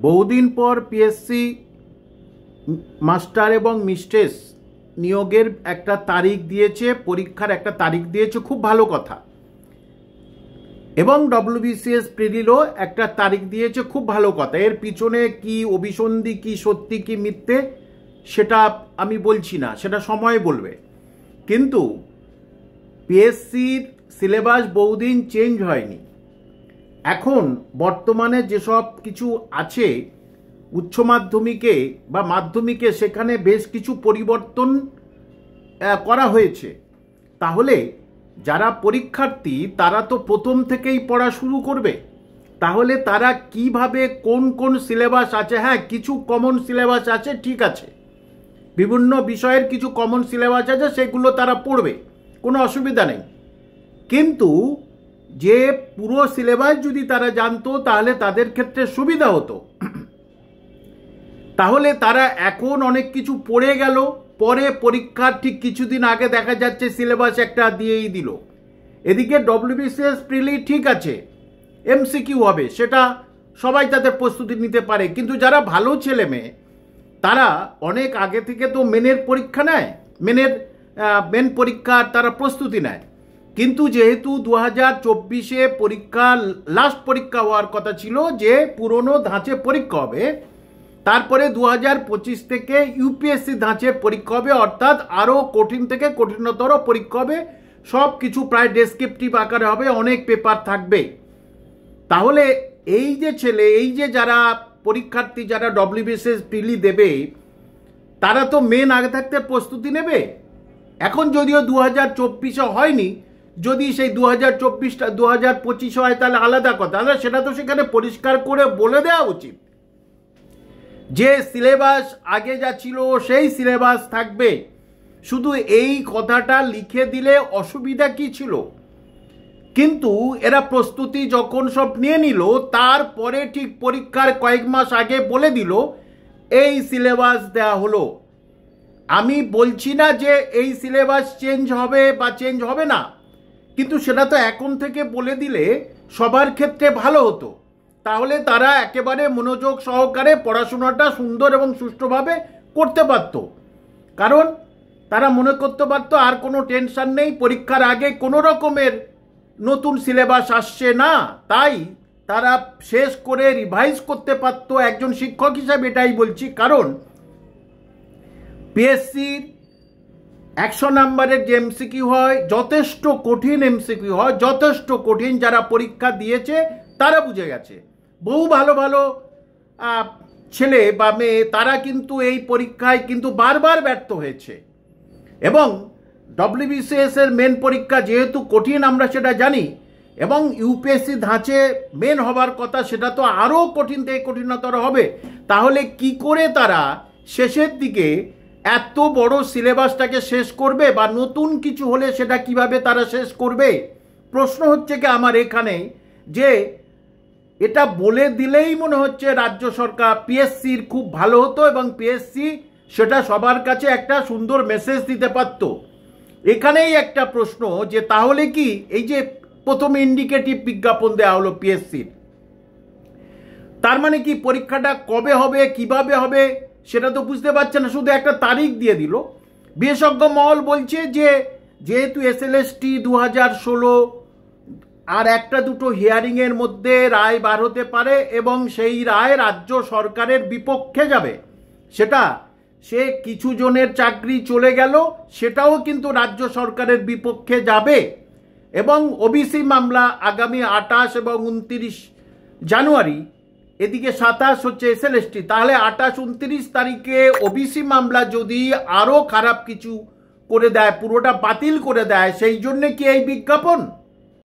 বহুদিন পর PSC master এবং মিস্ট্রেস নিয়োগের একটা তারিখ দিয়েছে, পরীক্ষার একটা তারিখ দিয়েছে, খুব ভালো কথা। এবং ডব্লিউবিসিএস প্রিলিরও একটা তারিখ দিয়েছে, খুব ভালো কথা। এর পিছনে কি অভিসন্ধি, কি সত্যি কি মিথ্যে সেটা আমি বলছি না, সেটা সময় বলবে। কিন্তু পিএসসির সিলেবাস বহুদিন চেঞ্জ হয়নি। এখন বর্তমানে যেসব কিছু আছে উচ্চ মাধ্যমিকে বা মাধ্যমিকে, সেখানে বেশ কিছু পরিবর্তন করা হয়েছে। তাহলে যারা পরীক্ষার্থী তারা তো প্রথম থেকেই পড়া শুরু করবে। তাহলে তারা কিভাবে কোন কোন সিলেবাস আছে, হ্যাঁ কিছু কমন সিলেবাস আছে, ঠিক আছে, বিভিন্ন বিষয়ের কিছু কমন সিলেবাস আছে, সেগুলো তারা পড়বে, কোনো অসুবিধা নেই। কিন্তু যে পুরো সিলেবাস যদি তারা জানতো তাহলে তাদের ক্ষেত্রে সুবিধা হতো। তাহলে তারা এখন অনেক কিছু পড়ে গেল, পরে পরীক্ষার ঠিক কিছুদিন আগে দেখা যাচ্ছে সিলেবাস একটা দিয়েই দিল। এদিকে ডব্লিউবিসিএস প্রিলি ঠিক আছে, এমসিকিউ হবে, সেটা সবাই তাদের প্রস্তুতি নিতে পারে। কিন্তু যারা ভালো ছেলে মেয়ে তারা অনেক আগে থেকে তো মেনের পরীক্ষা নেয়, মেন পরীক্ষার তারা প্রস্তুতি নেয়। কিন্তু যেহেতু 2024-এ পরীক্ষা লাস্ট পরীক্ষা হওয়ার কথা ছিল, যে পুরনো ধাঁচে পরীক্ষা হবে, তারপরে 2025 থেকে ইউপিএসসি ধাঁচে পরীক্ষা হবে, অর্থাৎ আরও কঠিন থেকে কঠিনতর পরীক্ষা হবে। সব কিছু প্রায় ডেসক্রিপটিভ আকারে হবে, অনেক পেপার থাকবে। তাহলে এই যে ছেলে, এই যে যারা পরীক্ষার্থী যারা ডব্লিউবিসিএস প্রিলি দেবে, তারা তো মেন আগে থাকতে প্রস্তুতি নেবে। এখন যদিও 2024-এ হয়নি, যদি সেই 2024টা 2025 হয় তাহলে আলাদা কথা, তাহলে সেটা তো সেখানে পরিষ্কার করে বলে দেওয়া উচিত যে সিলেবাস আগে যা ছিল সেই সিলেবাস থাকবে। শুধু এই কথাটা লিখে দিলে অসুবিধা কি ছিল? কিন্তু এরা প্রস্তুতি যখন সব নিয়ে নিল, তারপরে ঠিক পরীক্ষার কয়েক মাস আগে বলে দিল এই সিলেবাস দেয়া হলো। আমি বলছি না যে এই সিলেবাস চেঞ্জ হবে বা চেঞ্জ হবে না, কিন্তু সেটা তো এখন থেকে বলে দিলে সবার ক্ষেত্রে ভালো হতো। তাহলে তারা একেবারে মনোযোগ সহকারে পড়াশোনাটা সুন্দর এবং সুষ্ঠুভাবে করতে পারত। কারণ তারা মনে করতে পারত আর কোনো টেনশন নেই, পরীক্ষার আগে কোনো রকমের নতুন সিলেবাস আসছে না, তাই তারা শেষ করে রিভাইজ করতে পারত। একজন শিক্ষক হিসাবে এটাই বলছি, কারণ পিএসসির 100 নম্বরের যে এমসিকিউ হয়, যথেষ্ট কঠিন এমসিকিউ হয়, যথেষ্ট কঠিন। যারা পরীক্ষা দিয়েছে তারা বুঝে গেছে। বহু ভালো ভালো ছেলে বা মেয়ে তারা কিন্তু এই পরীক্ষায় কিন্তু বারবার ব্যর্থ হয়েছে। এবং ডব্লিউবিসিএস এর মেন পরীক্ষা যেহেতু কঠিন আমরা সেটা জানি, এবং ইউপিএসসি ধাঁচে মেন হবার কথা, সেটা তো আরও কঠিন থেকে কঠিনতর হবে। তাহলে কি করে তারা শেষের দিকে এত বড় সিলেবাসটাকে শেষ করবে, বা নতুন কিছু হলে সেটা কিভাবে তারা শেষ করবে? প্রশ্ন হচ্ছে কি আমার এখানে, যে এটা বলে দিলেই মনে হচ্ছে রাজ্য সরকার পিএসসির খুব ভালো হতো, এবং পিএসসি সেটা সবার কাছে একটা সুন্দর মেসেজ দিতে পারত। এখানেই একটা প্রশ্ন, যে তাহলে কি এই যে প্রথমে ইন্ডিকেটিভ বিজ্ঞাপন দেওয়া হলো পিএসসির, তার মানে কি পরীক্ষাটা কবে হবে, কিভাবে হবে সেটা তো বুঝতে পারছে না, শুধু একটা তারিখ দিয়ে দিল। বিশেষজ্ঞ মহল বলছে যে যেহেতু এসএলএসটি 2016 আর একটা দুটো হিয়ারিংয়ের মধ্যে রায় বার হতে পারে, এবং সেই রায় রাজ্য সরকারের বিপক্ষে যাবে, সেটা সে কিছু জনের চাকরি চলে গেল সেটাও কিন্তু রাজ্য সরকারের বিপক্ষে যাবে। এবং ওবিসি মামলা আগামী 28 এবং 29 জানুয়ারি, এদিকে 27 হচ্ছে এসএলএসটি, তাহলে 28-29 তারিখে ওবিসি মামলা যদি আরও খারাপ কিছু করে দেয়, পুরোটা বাতিল করে দেয়, সেই জন্যে কি এই বিজ্ঞাপন?